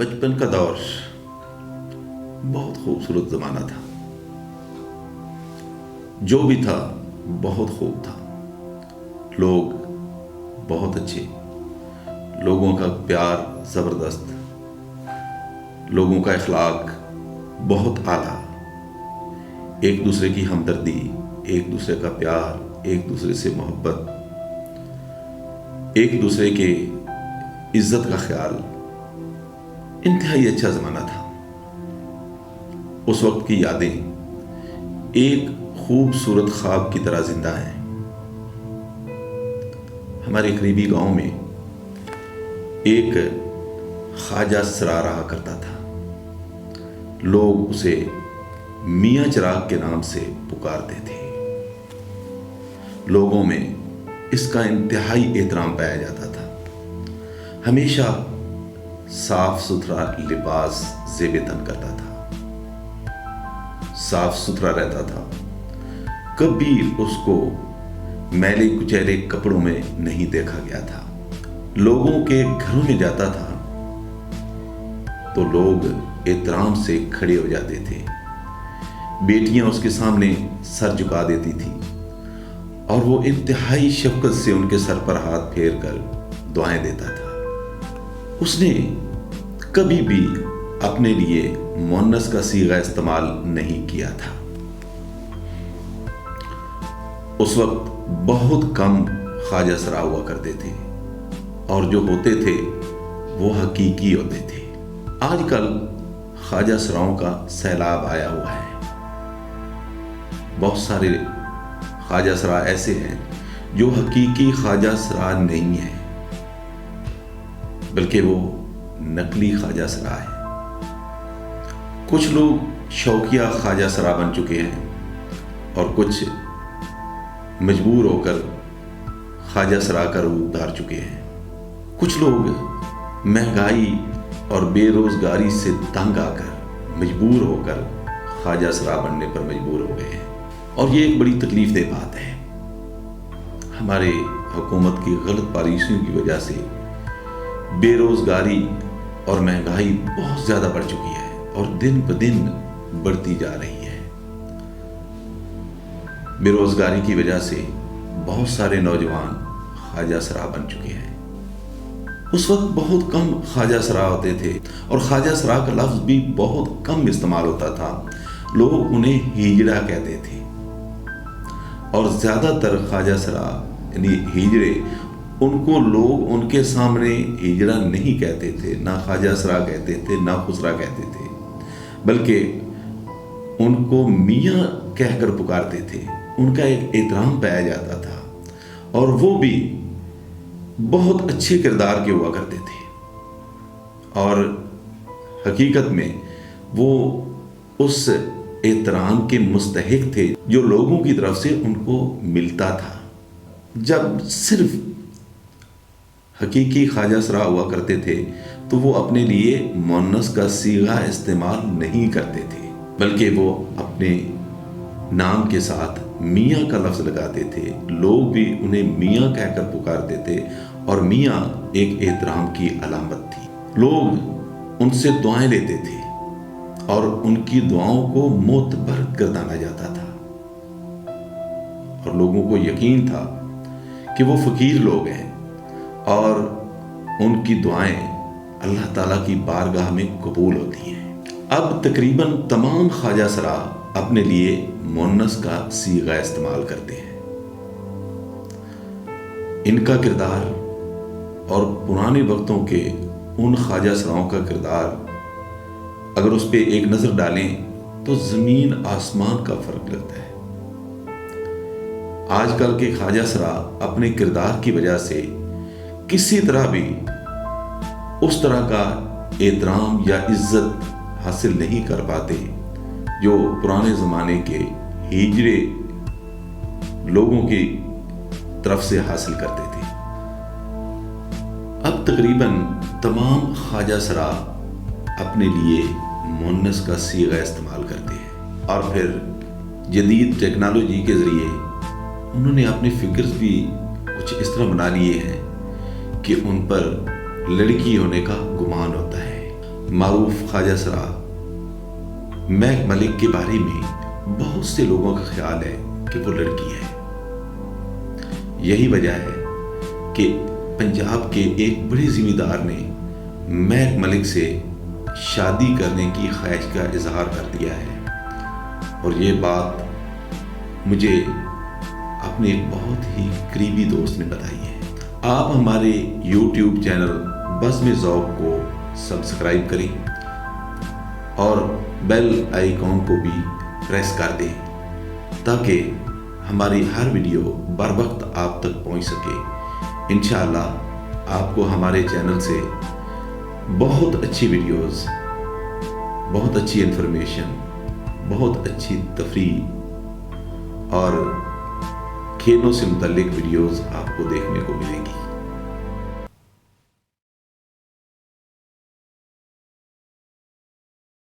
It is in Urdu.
بچپن کا دور بہت خوبصورت زمانہ تھا. جو بھی تھا بہت خوب تھا. لوگ بہت اچھے، لوگوں کا پیار زبردست، لوگوں کا اخلاق بہت اعلیٰ، ایک دوسرے کی ہمدردی، ایک دوسرے کا پیار، ایک دوسرے سے محبت، ایک دوسرے کے عزت کا خیال. انتہائی اچھا زمانہ تھا. اس وقت کی یادیں ایک خوبصورت خواب کی طرح زندہ ہیں. ہمارے قریبی گاؤں میں ایک خواجہ سرا رہا کرتا تھا. لوگ اسے میاں چراغ کے نام سے پکارتے تھے. لوگوں میں اس کا انتہائی احترام پایا جاتا تھا. ہمیشہ صاف ستھرا لباس زیب تن کرتا تھا، صاف ستھرا رہتا تھا. کبھی اس کو میلے کچیلے کپڑوں میں نہیں دیکھا گیا تھا. لوگوں کے گھروں میں جاتا تھا تو لوگ احترام سے کھڑے ہو جاتے تھے. بیٹیاں اس کے سامنے سر جھکا دیتی تھی اور وہ انتہائی شفقت سے ان کے سر پر ہاتھ پھیر کر دعائیں دیتا تھا. اس نے کبھی بھی اپنے لیے مؤنث کا صیغہ استعمال نہیں کیا تھا. اس وقت بہت کم خواجہ سرا ہوا کرتے تھے اور جو ہوتے تھے وہ حقیقی ہوتے تھے. آج کل خواجہ سراؤں کا سیلاب آیا ہوا ہے. بہت سارے خواجہ سرا ایسے ہیں جو حقیقی خواجہ سرا نہیں ہیں بلکہ وہ نقلی خواجہ سرا ہے. کچھ لوگ شوقیہ خواجہ سرا بن چکے ہیں اور کچھ مجبور ہو کر خواجہ سرا کا روپ دھار چکے ہیں. کچھ لوگ مہنگائی اور بے روزگاری سے تنگ آ کر مجبور ہو کر خواجہ سرا بننے پر مجبور ہو گئے ہیں اور یہ ایک بڑی تکلیف دہ بات ہے. ہمارے حکومت کی غلط پالیسیوں کی وجہ سے بے روزگاری اور مہنگائی بہت زیادہ بڑھ چکی ہے اور دن بدن بڑھتی جا رہی ہے. بے روزگاری کی وجہ سے بہت سارے نوجوان خواجہ سرا بن چکے ہیں. اس وقت بہت کم خواجہ سرا ہوتے تھے اور خواجہ سرا کا لفظ بھی بہت کم استعمال ہوتا تھا. لوگ انہیں ہیجڑا کہتے تھے اور زیادہ تر خواجہ سرا یعنی ہیجڑے، ان کو لوگ ان کے سامنے ہیجڑا نہیں کہتے تھے، نہ خواجہ سرا کہتے تھے، نہ خسرا کہتے تھے، بلکہ ان کو میاں کہہ کر پکارتے تھے. ان کا ایک احترام پایا جاتا تھا اور وہ بھی بہت اچھے کردار کے ہوا کرتے تھے اور حقیقت میں وہ اس احترام کے مستحق تھے جو لوگوں کی طرف سے ان کو ملتا تھا. جب صرف حقیقی خواجہ سرا ہوا کرتے تھے تو وہ اپنے لیے مؤنث کا صیغہ استعمال نہیں کرتے تھے بلکہ وہ اپنے نام کے ساتھ میاں کا لفظ لگاتے تھے. لوگ بھی انہیں میاں کہہ کر پکارتے تھے اور میاں ایک احترام کی علامت تھی. لوگ ان سے دعائیں لیتے تھے اور ان کی دعاؤں کو معتبر گردانا جاتا تھا اور لوگوں کو یقین تھا کہ وہ فقیر لوگ ہیں اور ان کی دعائیں اللہ تعالیٰ کی بارگاہ میں قبول ہوتی ہیں. اب تقریباً تمام خواجہ سرا اپنے لیے مؤنث کا صیغہ استعمال کرتے ہیں. ان کا کردار اور پرانے وقتوں کے ان خواجہ سراؤں کا کردار اگر اس پہ ایک نظر ڈالیں تو زمین آسمان کا فرق لگتا ہے. آج کل کے خواجہ سرا اپنے کردار کی وجہ سے کسی طرح بھی اس طرح کا احترام یا عزت حاصل نہیں کر پاتے جو پرانے زمانے کے ہیجڑے لوگوں کی طرف سے حاصل کرتے تھے. اب تقریباً تمام خواجہ سرا اپنے لیے مؤنث کا صیغہ استعمال کرتے ہیں اور پھر جدید ٹیکنالوجی کے ذریعے انہوں نے اپنے فگرز بھی کچھ اس طرح بنا لیے ہیں کہ ان پر لڑکی ہونے کا گمان ہوتا ہے. معروف خواجہ سرا مہک ملک کے بارے میں بہت سے لوگوں کا خیال ہے کہ وہ لڑکی ہے. یہی وجہ ہے کہ پنجاب کے ایک بڑے ذمہ دار نے مہک ملک سے شادی کرنے کی خواہش کا اظہار کر دیا ہے. اور یہ بات مجھے اپنے ایک بہت ہی قریبی دوست نے بتائی ہے. آپ ہمارے یوٹیوب چینل بزم ذوق کو سبسکرائب کریں اور بیل آئیکن کو بھی پریس کر دیں تاکہ ہماری ہر ویڈیو بر وقت آپ تک پہنچ سکے. انشاءاللہ آپ کو ہمارے چینل سے بہت اچھی ویڈیوز، بہت اچھی انفارمیشن، بہت اچھی تفریح اور کھیلوں سے متعلق ویڈیوز آپ کو دیکھنے کو ملیں گی.